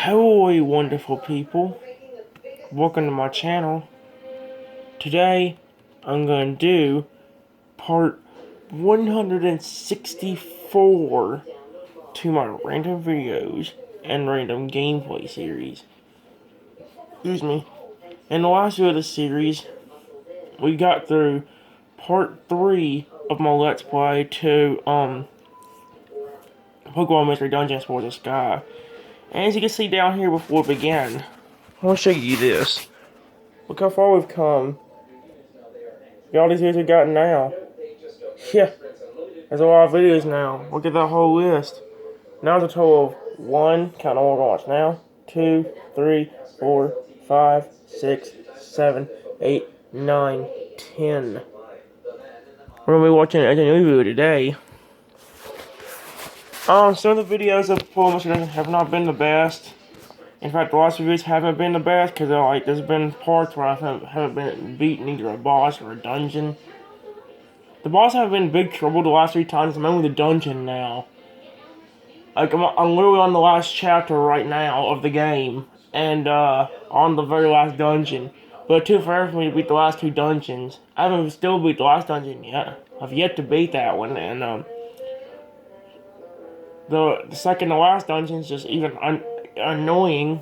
Hello, wonderful people. Welcome to my channel. Today, I'm going to do part 164 to my random videos and random gameplay series. Excuse me. In the last video of the series, we got through part 3 of my Let's Play to, Pokemon Mystery Dungeon Spores the Sky. And as you can see down here before we begin, I want to show you this. Look how far we've come. Look at all these videos we've gotten now. Yeah, there's a lot of videos now. Look at that whole list. Now there's a total of 1, count on what we're going to watch now, 2, 3, 4, 5, 6, 7, 8, 9, 10. We're going to be watching a new video today. Some of the videos of Pokemon have not been the best. In fact, the last videos haven't been the best because there's been parts where I haven't been beaten either a boss or a dungeon. The boss haven't been in big trouble the last 3 times. I'm in the dungeon now. Like, I'm literally on the last chapter right now of the game. And, on the very last dungeon. But it took forever for me to beat the last 2 dungeons. I haven't still beat the last dungeon yet. I've yet to beat that one. And, the second to last dungeon is just even annoying.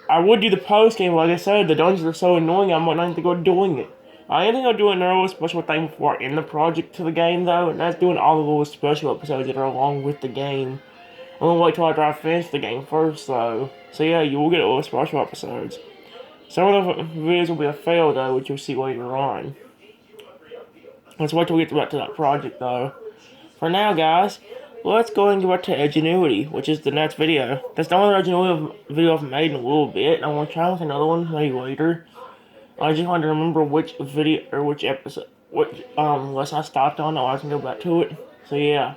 I would do the post game, like I said, the dungeons are so annoying, I'm not to go doing it. I think I'll do another special thing before I end the project to the game, though, and that's doing all the little special episodes that are along with the game. I'm gonna wait till after I finish the game first, though. So yeah, you will get little special episodes. Some of the videos will be a fail, though, which you'll see later on. Let's wait till we get back to that project, though. For now, guys, let's go and get back to Edgenuity, which is the next video. That's the only Edgenuity video I've made in a little bit, and I want to try with another one maybe later. I just wanted to remember which video, or which episode, which, lesson I stopped on, I can go back to it. So yeah.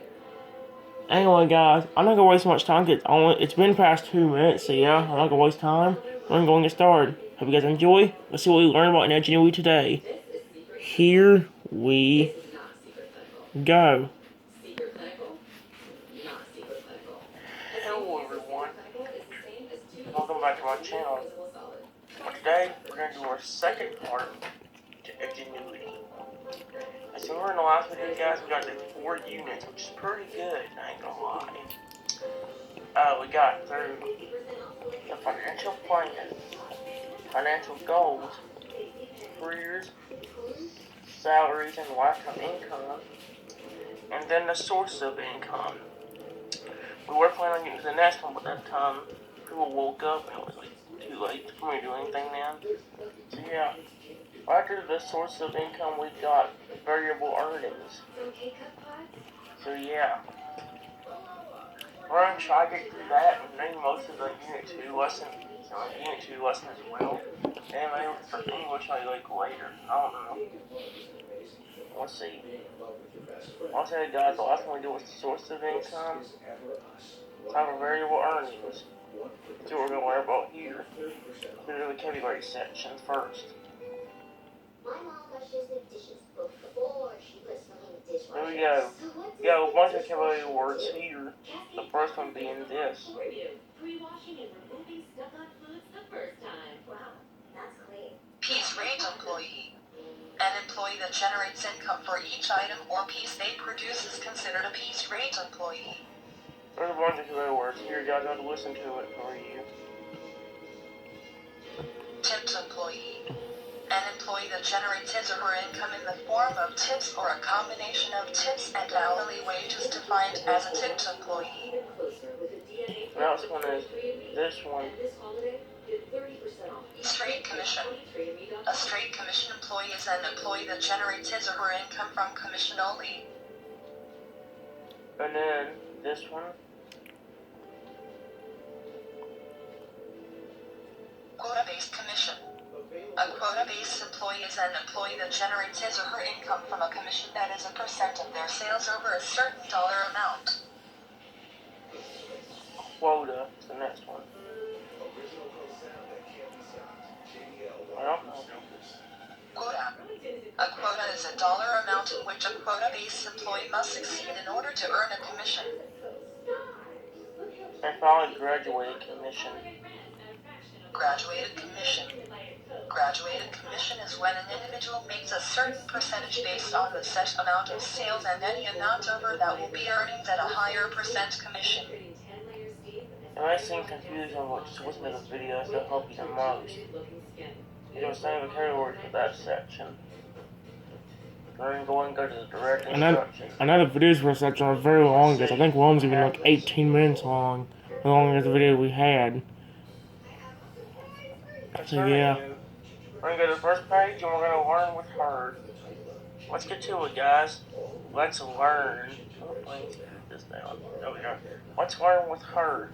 Anyway, guys, I'm not gonna waste much time, because it's been past 2 minutes, so yeah, I'm not gonna waste time. I'm going to get started. Hope you guys enjoy. Let's see what we learn about Edgenuity today. Here we go. Hello everyone, welcome back to my channel. Today, we're going to do our second part to Edgenuity. As we were in the last video, guys, we got to 4 units, which is pretty good, I ain't gonna lie. We got through the financial plan, financial goals, careers, salaries, and lifetime income, and then the sources of income. We were planning on getting to the next one, but that time people woke up and it was like too late for me to do anything then. So yeah, after the source of income, we got variable earnings. So yeah, we're gonna try to get through that and maybe most of the Unit 2 lesson, so Unit 2 lesson as well. And maybe for English I like later. I don't know. We'll see. I'll tell you guys, the last one we did was the source of income. Time for variable earnings. That's what we're going to learn about here. We're going to do the vocabulary section first. There we go. We got a bunch of vocabulary words here. The first one being this. Piece rate employee. An employee that generates income for each item or piece they produce is considered a piece rate employee. There's a bunch of vocabulary words here, you guys have to listen to it for you. Tipped employee. An employee that generates his or her income in the form of tips or a combination of tips and hourly wages defined as a tipped employee. The next one is this one. Straight commission. A straight commission employee is an employee that generates his or her income from commission only. And then this one. Quota-based commission. A quota-based employee is an employee that generates his or her income from a commission that is a percent of their sales over a certain dollar amount. Quota is the next one. Quota. A quota is a dollar amount in which a quota-based employee must succeed in order to earn a commission. They finally graduated commission. Graduated commission. Graduated commission is when an individual makes a certain percentage based on the set amount of sales, and any amount over that will be earnings at a higher percent commission. It might seem confusing, but just listen to the videos, they'll help you the most. You don't save a category for that section. Then go to the direct instructions. I know the videos for this section are very long. I think one's even like 18 minutes long. The longest video we had. So yeah. We're gonna go to the first page and we're gonna learn with her. Let's get to it, guys. Let's learn. Oh, please put this down. There we go. Let's learn with her.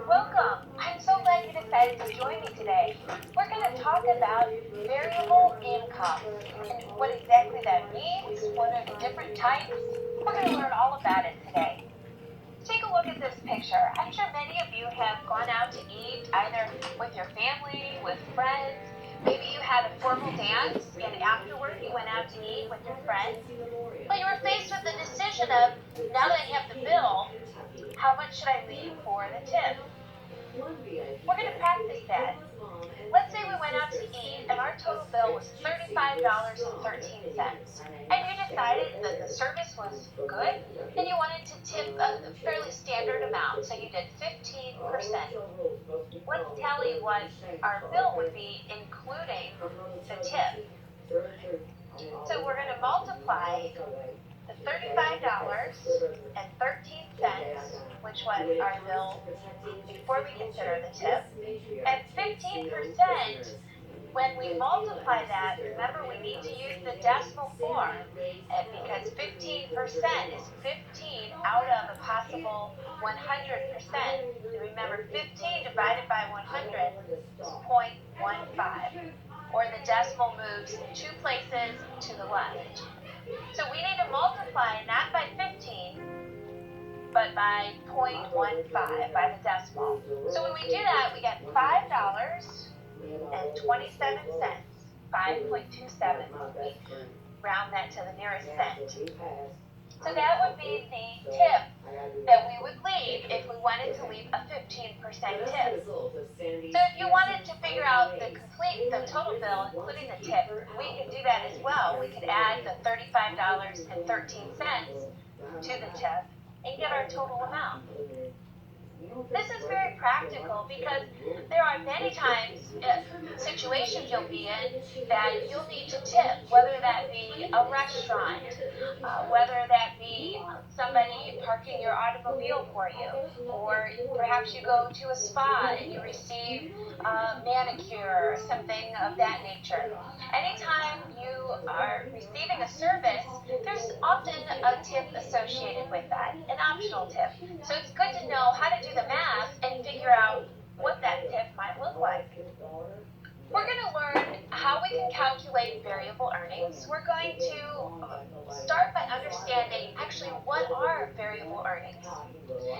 Welcome! I'm so glad you decided to join me today. We're going to talk about variable income and what exactly that means, what are the different types. We're going to learn all about it today. Take a look at this picture. I'm sure many of you have gone out to eat either with your family, with friends. Maybe you had a formal dance and afterward you went out to eat with your friends. But you were faced with the decision of, now that I have the bill, how much should I leave for the tip? We're going to practice that. Let's say we went out to eat and our total bill was $35.13. And you decided that the service was good and you wanted to tip a fairly standard amount, so you did 15%. Let's tally what our bill would be including the tip. So we're going to multiply the $35.13, which was our bill before we consider the tip, and 15%, when we multiply that, remember we need to use the decimal form, because 15% is 15 out of a possible 100%. Remember, 15 divided by 100 is 0.15, or the decimal moves 2 places to the left. So we need to multiply not by 15, but by 0.15, by the decimal. So when we do that, we get $5.27, 5.27. We round that to the nearest cent. So that would be the tip that we would leave if we wanted to leave a 15% tip. So if you wanted to figure out the total bill, including the tip, we could do that as well. We could add the $35.13 to the tip and get our total amount. This is very practical because there are many times, situations you'll be in that you'll need to tip, whether that be a restaurant, whether that be somebody parking your automobile for you, or perhaps you go to a spa and you receive a manicure or something of that nature. Anytime you are receiving a service, there's often a tip associated with that, an optional tip. So it's good to know how to do the math and figure out what that tip might look like. We're going to learn how we can calculate variable earnings. We're going to start by understanding actually what are variable earnings.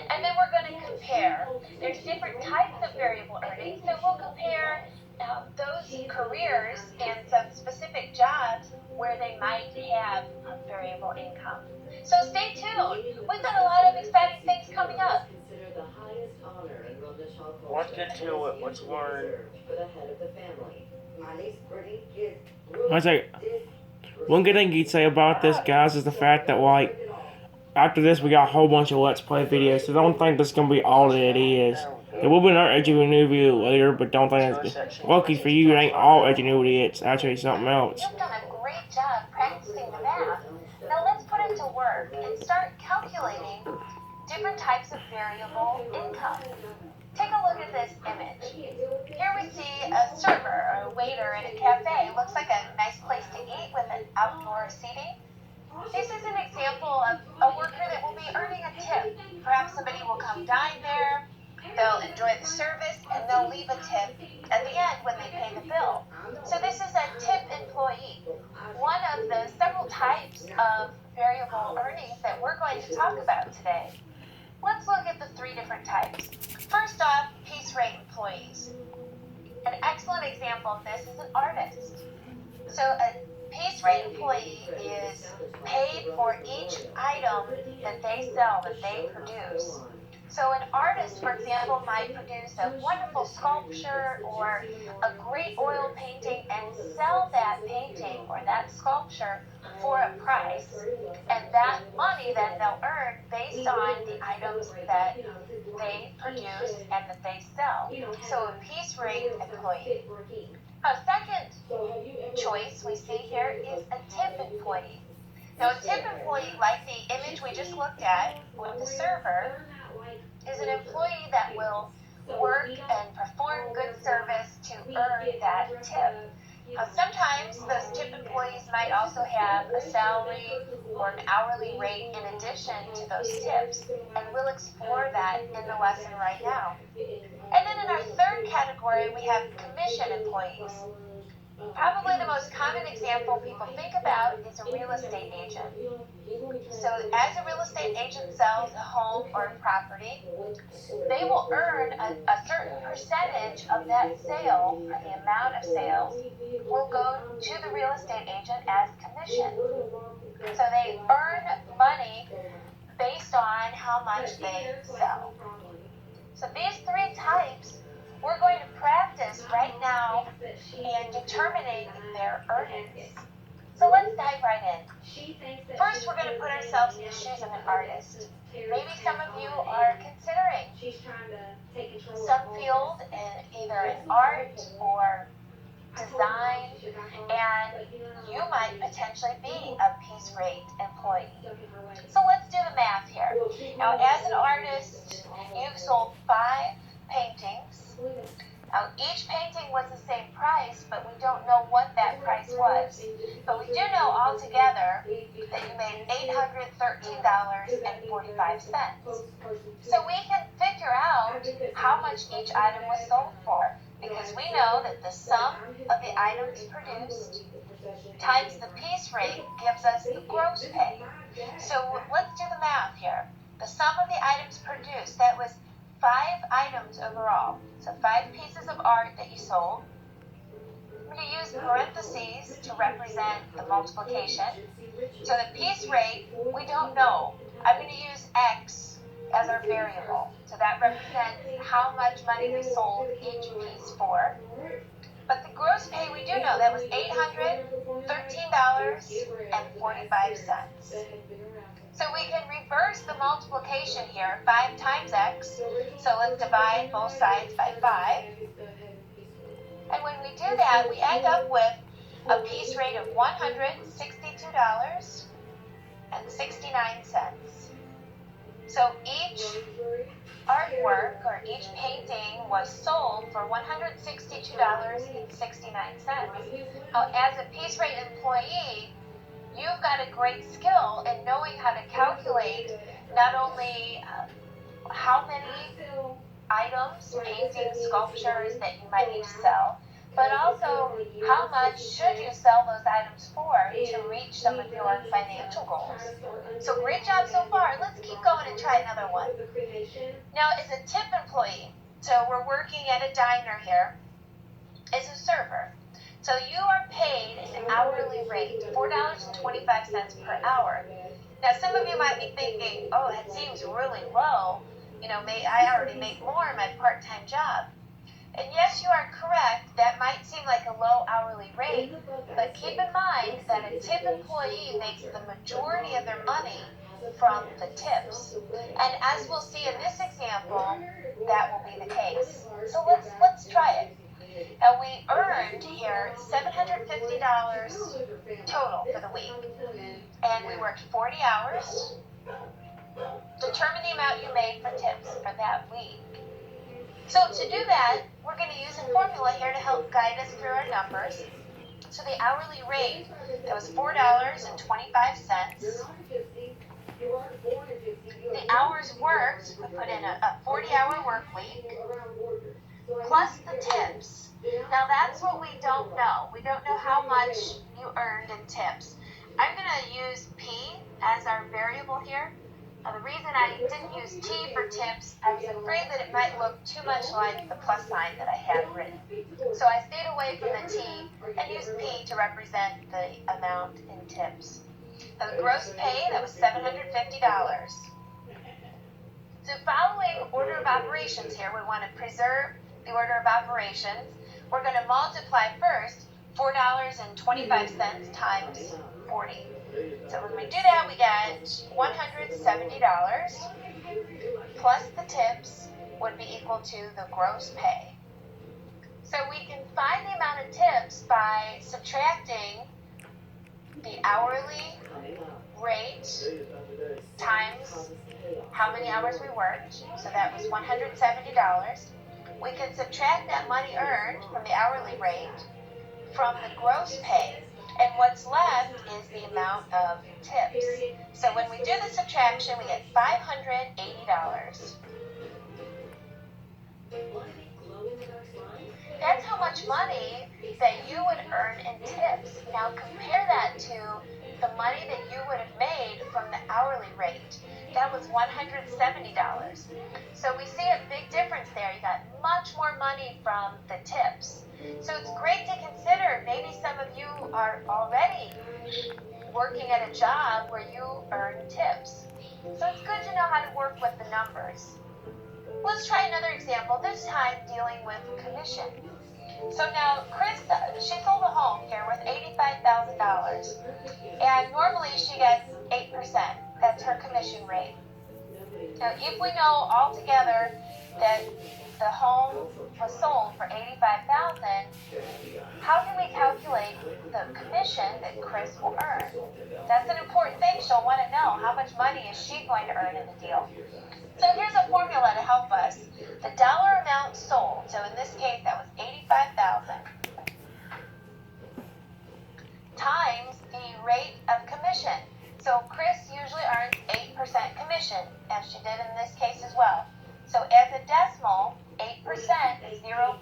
And then we're going to compare. There's different types of variable earnings, so we'll compare those careers and some specific jobs where they might have variable income. So stay tuned. We've got a lot of exciting things coming up. Let's get to it. Let's learn. I say, one good thing you'd say about this, guys, is the fact that, like, after this, we got a whole bunch of Let's Play videos, so don't think this is going to be all that it is. There will be another Edgenuity video later, but don't think it's... Lucky for you, it ain't all Edgenuity, it's actually something else. You've done a great job practicing the math. Now let's put it to work and start calculating different types of variable income. Take a look at this image. Here we see a server or a waiter in a cafe. It looks like a nice place to eat with an outdoor seating. This is an example of a worker that will be earning a tip. Perhaps somebody will come dine there, they'll enjoy the service, and they'll leave a tip at the end when they pay the bill. So this is a tip employee, one of the several types of variable earnings that we're going to talk about today. Let's look at the 3 different types. First off, piece rate employees. An excellent example of this is an artist. So a piece rate employee is paid for each item that they sell, that they produce. So an artist, for example, might produce a wonderful sculpture or a great oil painting and sell that painting or that sculpture for a price. And that money then they'll earn based on the items that they produce and that they sell. So a piece rate employee. A second choice we see here is a tip employee. Now a tip employee, like the image we just looked at with the server, is an employee that will work and perform good service to earn that tip. Sometimes those tip employees might also have a salary or an hourly rate in addition to those tips, and we'll explore that in the lesson right now. And then in our third category, we have commission employees. Probably the most common example people think about is a real estate agent. So as a real estate agent sells a home or a property, they will earn a certain percentage of that sale, or the amount of sales, will go to the real estate agent as commission. So they earn money based on how much they sell. So these three types we're going to practice right now in determining their earnings. So let's dive right in. First, we're going to put ourselves in the shoes of an artist. Maybe some of you are considering some field in either in art or design, and you might potentially be a piece rate employee. So let's do the math here. Now, as an artist, you've sold 5 paintings. Now, each painting was the same price, but we don't know what that price was. But we do know altogether that you made $813.45. So we can figure out how much each item was sold for, because we know that the sum of the items produced times the piece rate gives us the gross pay. So let's do the math here. The sum of the items produced, that was 5 items overall. So 5 pieces of art that you sold. I'm going to use parentheses to represent the multiplication. So the piece rate, we don't know. I'm going to use X as our variable. So that represents how much money we sold each piece for. But the gross pay, we do know that was $813.45. So we can reverse the multiplication here, 5 times X. So let's divide both sides by 5. And when we do that, we end up with a piece rate of $162.69. So each artwork or each painting was sold for $162.69. Now, as a piece rate employee, you've got a great skill in knowing how to calculate not only how many items, paintings, sculptures that you might need to sell, but also how much should you sell those items for to reach some of your financial goals. So great job so far. Let's keep going and try another one. Now, as a tip employee, so we're working at a diner here, as a server. So you are paid an hourly rate, $4.25 per hour. Now, some of you might be thinking, oh, that seems really low. You know, I already make more in my part-time job. And yes, you are correct. That might seem like a low hourly rate, but keep in mind that a tip employee makes the majority of their money from the tips. And as we'll see in this example, that will be the case. So let's try it. Now, we earned here $750 total for the week, and we worked 40 hours. Determine the amount you made for tips for that week. So to do that, we're going to use a formula here to help guide us through our numbers. So the hourly rate, that was $4.25. The hours worked, we put in a 40-hour work week, plus the tips. Now that's what we don't know. We don't know how much you earned in tips. I'm going to use P as our variable here. Now, the reason I didn't use T for tips, I was afraid that it might look too much like the plus sign that I had written. So I stayed away from the T and used P to represent the amount in tips. Now, the gross pay, that was $750. So following order of operations here, we want to preserve the order of operations. We're going to multiply first $4.25 times 40. So when we do that, we get $170 plus the tips would be equal to the gross pay. So we can find the amount of tips by subtracting the hourly rate times how many hours we worked. So that was $170. We can subtract that money earned from the hourly rate from the gross pay. And what's left is the amount of tips. So when we do the subtraction, we get $580. That's how much money that you would earn in tips. Now compare that to the money that you would have made from the hourly rate. That was $170. So we see a big difference there. You got much more money from the tips. So it's great to consider. Maybe some of you are already working at a job where you earn tips. So it's good to know how to work with the numbers. Let's try another example, this time dealing with commission. So now Chris, she sold a home here with $85,000. And normally she gets 8%. That's her commission rate. Now if we know altogether that the home was sold for $85,000, how can we calculate the commission that Chris will earn? That's an important thing. She'll want to know how much money is she going to earn in the deal. So here's a formula to help us. The dollar amount sold, so in this case that was $85,000, times the rate of commission. So Chris usually earns 8% commission, as she did in this case as well. So as a decimal, 8% is 0.08.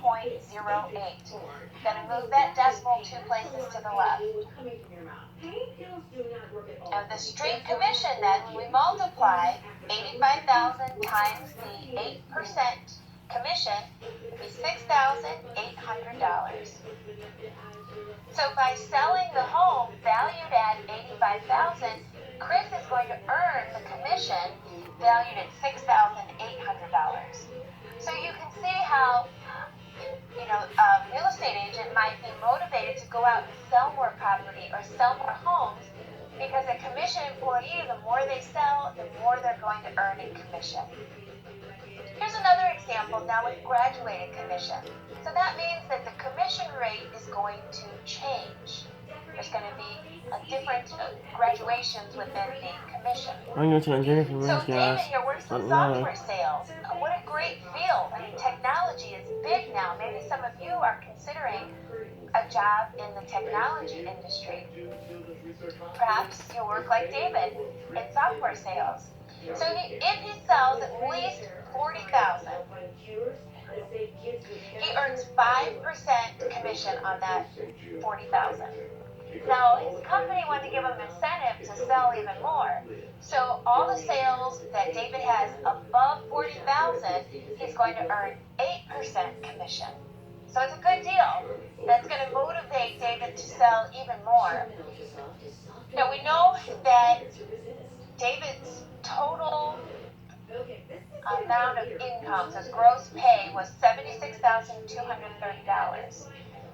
Going to move that decimal 2 places to the left. Now the street commission then, when we multiply 85,000 times the 8% commission, would be $6,800. So by selling the home valued at $85,000, Chris is going to earn the commission valued at $6,800. So you can see how, a real estate agent might be motivated to go out and sell more property or sell more homes, because a commission employee, the more they sell, the more they're going to earn in commission. Here's another example now with graduated commission. So that means that the commission rate is going to change. There's going to be different graduations within the commission. I'm going to Nigeria for So this, David guys. here works in software sales. What a great field. I mean, technology is big now. Maybe some of you are considering a job in the technology industry. Perhaps you'll work like David in software sales. So if he sells at least 40,000, he earns 5% commission on that 40,000. Now, his company wanted to give him an incentive to sell even more. So all the sales that David has above 40,000, he's going to earn 8% commission. So it's a good deal. That's going to motivate David to sell even more. Now we know that David's total amount of income, so his gross pay, was $76,230.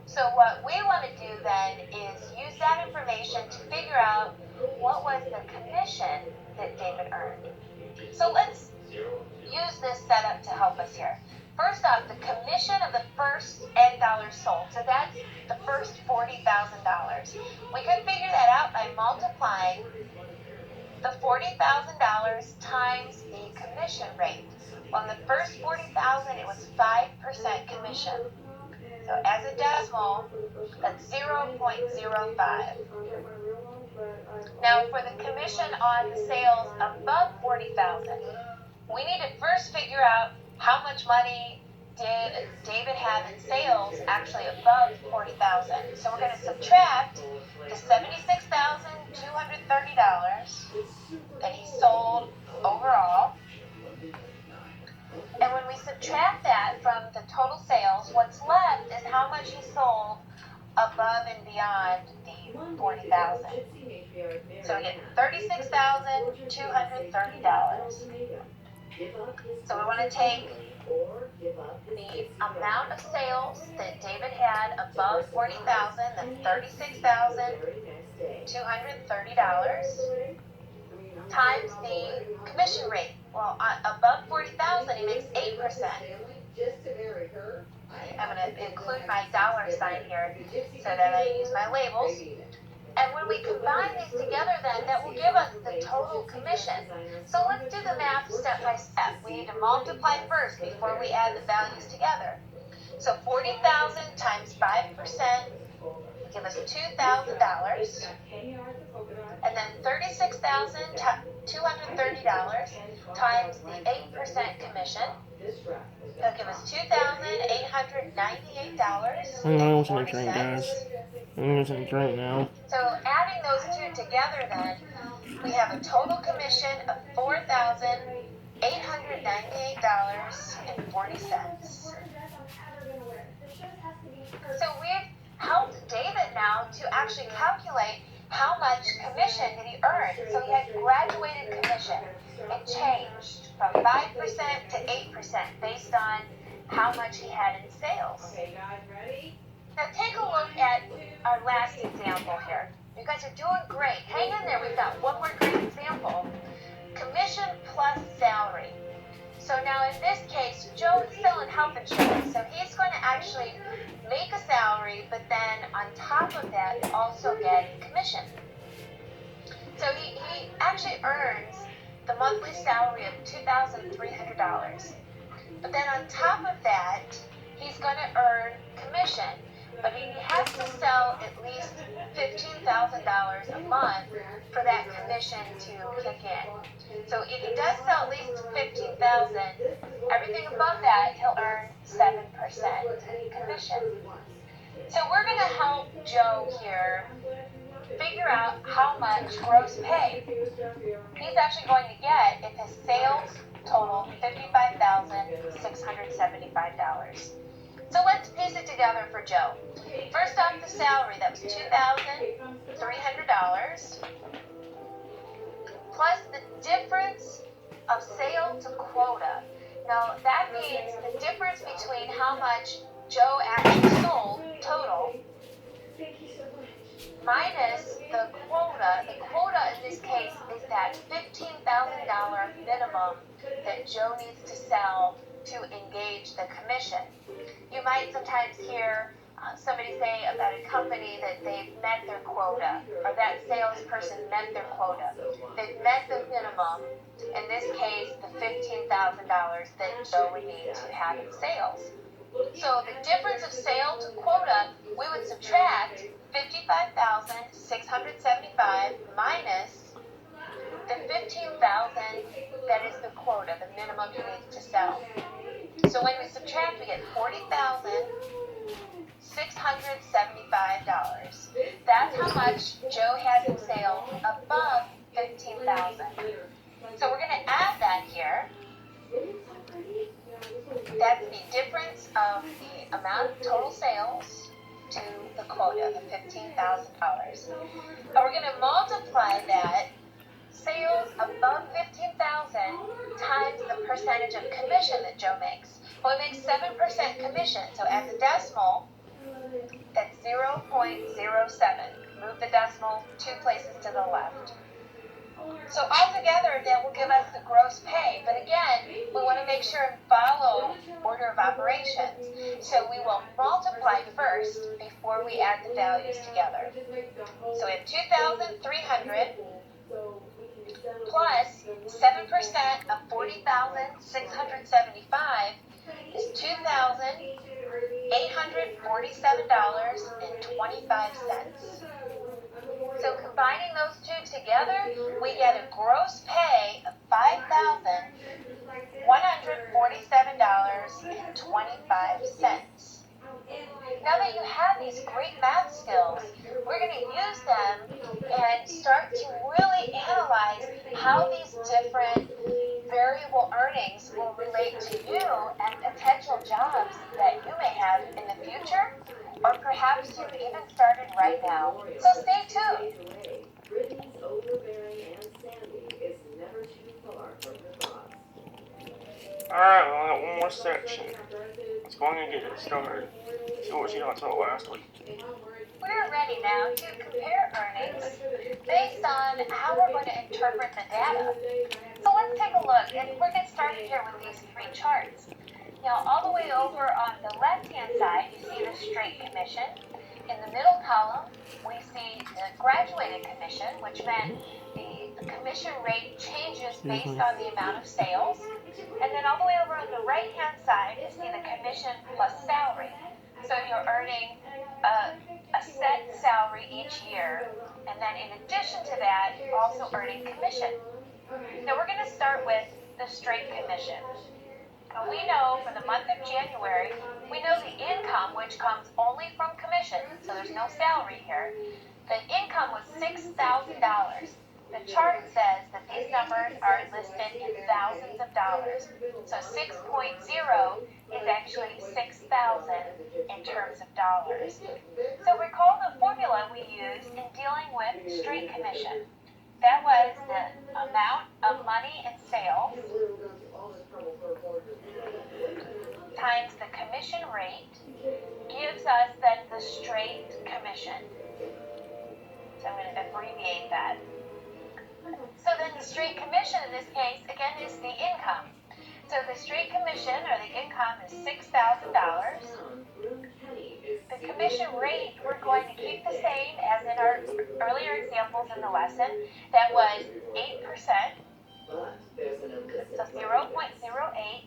So what we want to do then is use that information to figure out what was the commission that David earned. So let's use this setup to help us here. First off, the commission of the first egg dollars sold. So that's the first $40,000. We can figure that out by multiplying the $40,000 times the commission rate. On the first $40,000, it was 5% commission. So as a decimal, that's 0.05. Now for the commission on the sales above 40,000, we need to first figure out how much money did David have in sales actually above 40,000. So we're going to subtract the $76,230 that he sold overall. And when we subtract that from the total sales, what's left is how much he sold above and beyond the 40,000. So we get $36,230. So we want to take the amount of sales that David had above 40,000, that's $36,230, times the commission rate. Well, above 40,000, he makes 8%. I'm going to include my dollar sign here so that I use my labels. And when we combine these together then, that will give us the total commission. So let's do the math step by step. We need to multiply first before we add the values together. So 40,000 times 5% will give us $2,000. And then $36,230 times the 8% commission. That'll give us $2,898. I'm going to drink, guys. I'm going to drink now. So adding those two together then, we have a total commission of $4,898.40. So we've helped David now to actually calculate how much commission did he earn. So he had graduated commission. It changed from 5% to 8% based on how much he had in sales. Okay, guys, ready? Now take a look at our last example here. You guys are doing great. Hang in there. We've got one more great example. Commission plus salary. So now in this case, Joe is selling health insurance. So he's going to actually make a salary, but then on top of that, also get commission. So he actually earns the monthly salary of $2,300. But then on top of that, he's going to earn commission. But he has to sell at least $15,000 a month for that commission to kick in. So if he does sell at least $15,000, everything above that, he'll earn 7% commission. So we're going to help Joe here figure out how much gross pay he's actually going to get if his sales total $55,675. So let's piece it together for Joe. First off, the salary, that was $2,300, plus the difference of sale to quota. Now, that means the difference between how much Joe actually sold total minus the quota. The quota in this case is that $15,000 minimum that Joe needs to sell to engage the commission. You might sometimes hear somebody say about a company that they've met their quota, or that salesperson met their quota. They've met the minimum, in this case, the $15,000 that Joe would need to have in sales. So the difference of sale to quota, we would subtract $55,675 minus the $15,000 that is the quota, the minimum he needs to sell. So when we subtract, we get $40,675. That's how much Joe has in sales above $15,000. So we're going to add that here. That's the difference of the amount of total sales to the quota, the $15,000. And we're going to multiply that sales above $15,000 times the percentage of commission that Joe makes. Well, he makes 7% commission, so as a decimal, that's 0.07. Move the decimal 2 places to the left. So altogether, that will give us the gross pay. But again, we want to make sure and follow order of operations. So we will multiply first before we add the values together. So we have 2,300 plus 7% of 40,675 is $2,847.25. So combining those two together, we get a gross pay of $5,147.25. Now that you have these great math skills, we're going to use them and start to really analyze how these different relate to you and potential jobs that you may have in the future, or perhaps you've even started right now. So stay tuned. Brittany's overbearing Aunt Sandy is never too far from her thoughts. Alright, well, I got one more section. Let's go and get it started. See what she talked about last week. We're ready now to compare earnings based on how we're going to interpret the data. So let's take a look, and we're getting started here with these three charts. Now, all the way over on the left-hand side, you see the straight commission. In the middle column, we see the graduated commission, which meant the commission rate changes based on the amount of sales. And then all the way over on the right-hand side, you see the commission plus salary. So you're earning a set salary each year, and then in addition to that, you're also earning commission. Now we're going to start with the straight commission. Now we know for the month of January, we know the income, which comes only from commission, so there's no salary here. The income was $6,000. The chart says that these numbers are listed in thousands of dollars. So 6.0 is actually 6,000 in terms of dollars. So recall the formula we used in dealing with straight commission. That was the amount of money in sales times the commission rate gives us then the straight commission. So I'm going to abbreviate that. So then the straight commission in this case, again, is the income. So the straight commission, or the income, is $6,000. The commission rate, we're going to keep the same as in our earlier examples in the lesson. That was 8%, so 0.08.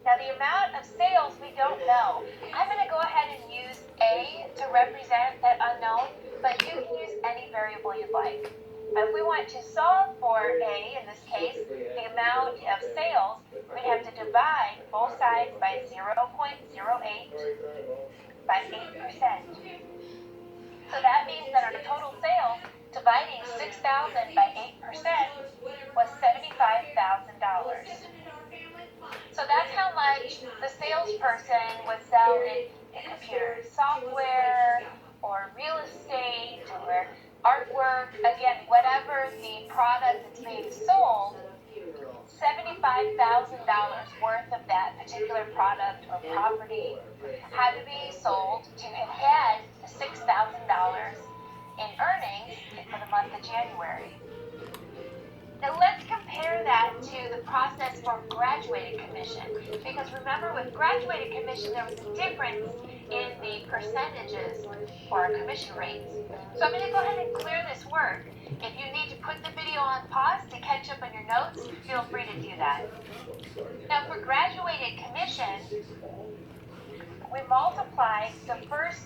Now the amount of sales we don't know. I'm going to go ahead and use A to represent that unknown, but you can use any variable you'd like. If we want to solve for A, in this case, the amount of sales, we'd have to divide both sides by 0.08 by 8%. So that means that our total sales, dividing 6,000 by 8%, was $75,000. So that's how much the salesperson would sell in computer software, or real estate, or artwork, again, whatever the product that's being sold, $75,000 worth of that particular product or property had to be sold to have had $6,000 in earnings for the month of January. Now let's compare that to the process for graduated commission, because remember with graduated commission there was a difference in the percentages or commission rates. So I'm going to go ahead and clear this work. If you need to put the video on pause to catch up on your notes, feel free to do that. Now for graduated commission, we multiply the first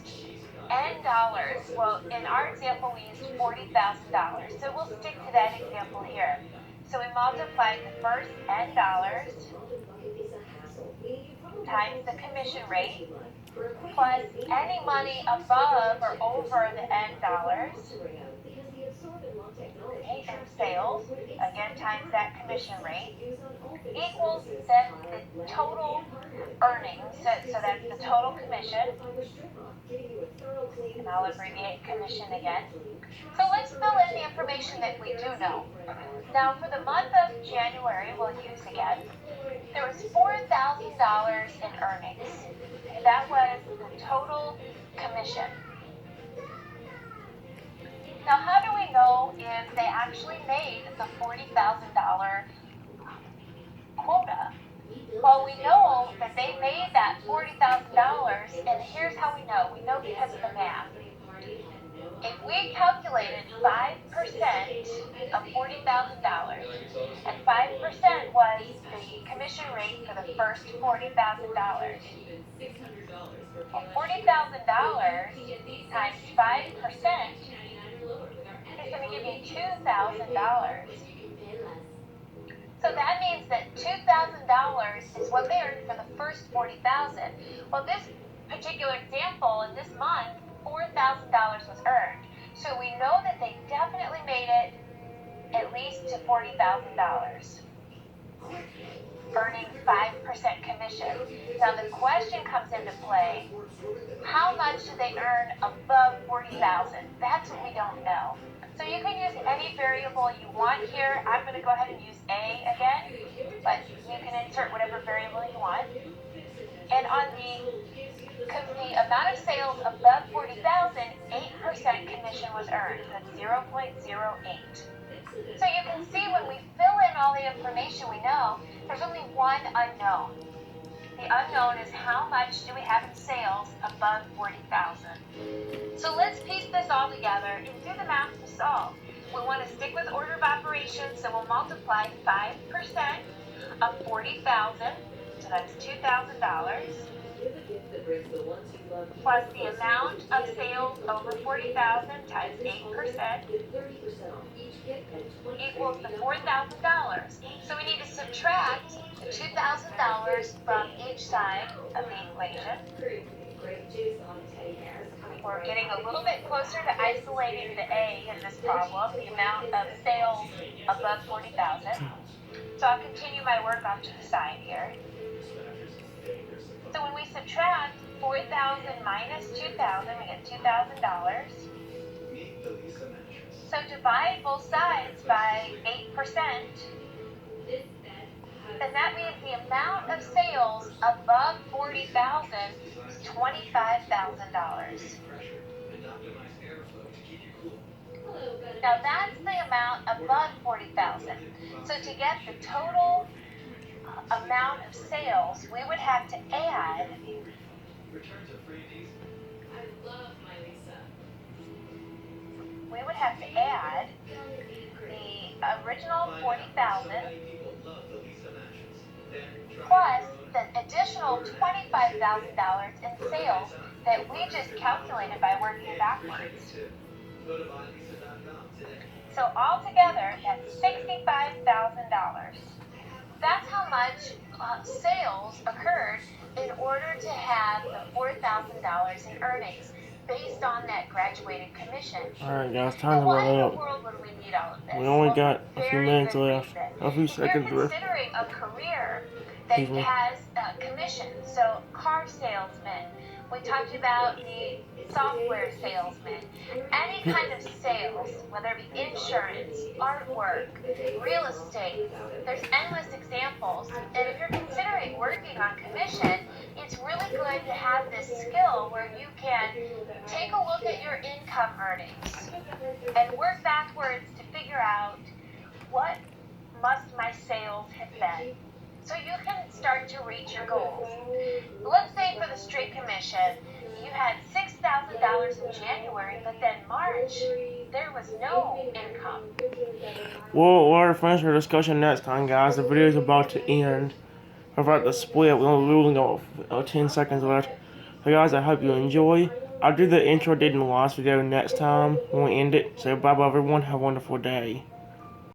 N dollars. Well, in our example, we used $40,000. So we'll stick to that example here. So we multiply the first N dollars times the commission rate plus any money above or over the N dollars. Okay, and sales, again, times that commission rate, equals then the total earnings, so that's the total commission, and I'll abbreviate commission again. So let's fill in the information that we do know. Now for the month of January, we'll use again, there was $4,000 in earnings. That was the total commission. Now, how do we know if they actually made the $40,000 quota? Well, we know that they made that $40,000, and here's how we know. We know because of the math. If we calculated 5% of $40,000, and 5% was the commission rate for the first $40,000, well, $40,000 times 5% is going to give you $2,000. So that means that $2,000 is what they earned for the first $40,000. Well, this particular example in this month, $4,000 was earned. So we know that they definitely made it at least to $40,000. earning 5% commission. Now the question comes into play, how much do they earn above 40,000? That's what we don't know. So you can use any variable you want here. I'm going to go ahead and use A again, but you can insert whatever variable you want. And on the amount of sales above 40,000, 8% commission was earned. That's 0.08. So you can see when we fill in all the information we know, there's only one unknown. The unknown is how much do we have in sales above 40,000. So let's piece this all together and do the math to solve. We want to stick with order of operations, so we'll multiply 5% of 40,000, so that's $2,000, plus the amount of sales over 40,000 times 8% equals the $4,000. So we need to subtract the $2,000 from each side of the equation. We're getting a little bit closer to isolating the A in this problem, the amount of sales above 40,000. So I'll continue my work off to the side here. So when we subtract 4,000 minus 2,000, we get $2,000. So divide both sides by 8%, and that means the amount of sales above 40,000 is $25,000. Now that's the amount above 40,000. So to get the total amount of sales, we would have to add the original 40,000 plus the additional $25,000 in sales that we just calculated by working backwards. So altogether, that's $65,000. That's how much sales occurred in order to have the $4,000 in earnings based on that graduated commission. Alright guys, time to Why run in the up. world would we need all of this? We only Well, got a few very minutes good left. reason. A few seconds If you're left. considering a career that Excuse me. has commission, so car salesman, we talked about the software salesman, any kind of sales, whether it be insurance, artwork, real estate, there's endless examples. And if you're considering working on commission, it's really good to have this skill where you can take a look at your income earnings and work backwards to figure out what must my sales have been, so you can start to reach your goals. Let's say for the straight commission, you had $6,000 in January, but then March, there was no income. We'll finish our discussion next time, guys. The video is about to end. We're about to split. We only got 10 seconds left. So, guys, I hope you enjoy. I'll do the intro I did in the last video next time when we end it. So, bye-bye, everyone. Have a wonderful day.